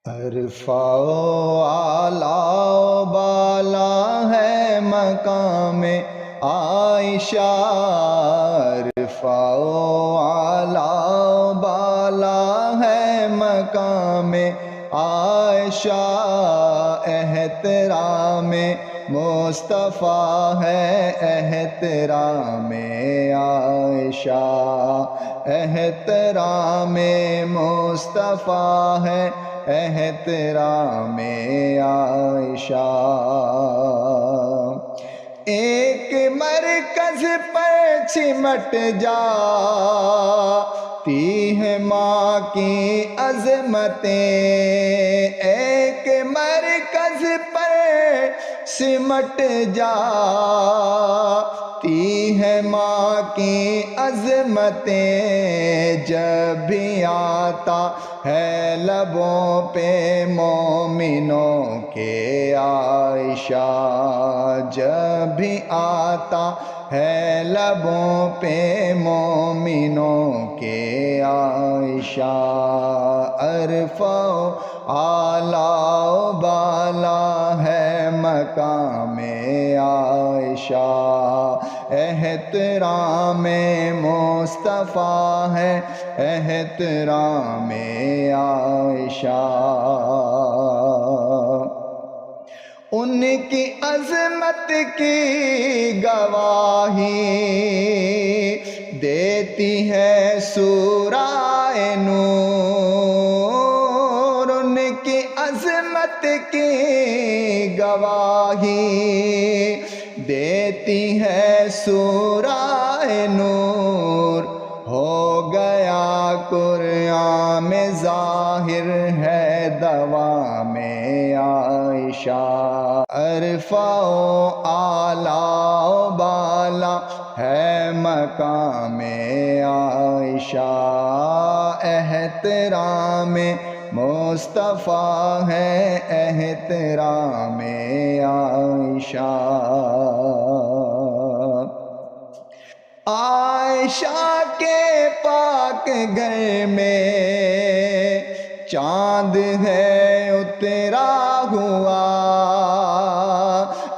عرفہ و اعلیٰ و بالا ہے مقام عائشہ، عرفہ و اعلیٰ و بالا ہے مقام عائشہ، احترام مصطفیٰ ہے احترام عائشہ، احترام مصطفیٰ ہے احترام عائشہ۔ ایک مرکز پر چمٹ جاتی ہے ماں کی عظمتیں، ایک مرکز پر سمٹ جاتی ہے ماں کی عظمتیں، جب بھی آتا ہے لبوں پہ مومنوں کے عائشہ، جب بھی آتا ہے لبوں پہ مومنوں کے عائشہ، عرفہ و اعلیٰ و بالا ہے مقام عائشہ، احترام مصطفیٰ ہے احترام عائشہ۔ ان کی عظمت کی گواہی دیتی ہے سورہ نور، ان کی عظمت کی گواہی دیتی ہے سورہ نور، ہو گیا قرآن میں ظاہر ہے دوام عائشہ، عرفہ و اعلیٰ و بالا ہے مقام عائشہ، احترام مصطفیٰ ہے احترام عائشہ۔ عائشہ کے پاک گھر میں چاند ہے اترا ہوا،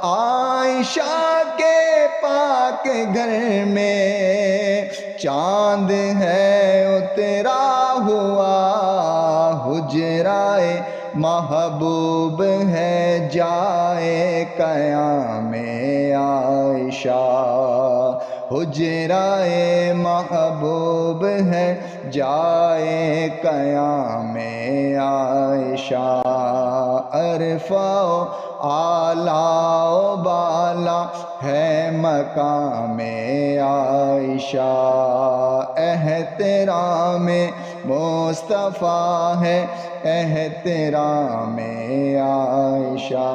عائشہ کے پاک گھر میں چاند ہے اترا ہوا، حجرہ محبوب ہے جائے قیام عائشہ، حجرہ محبوب ہے جائے قیام عائشہ، عرفہ و اعلیٰ و بالا ہے مقام عائشہ، احترام مصطفیٰ ہے احترام عائشہ۔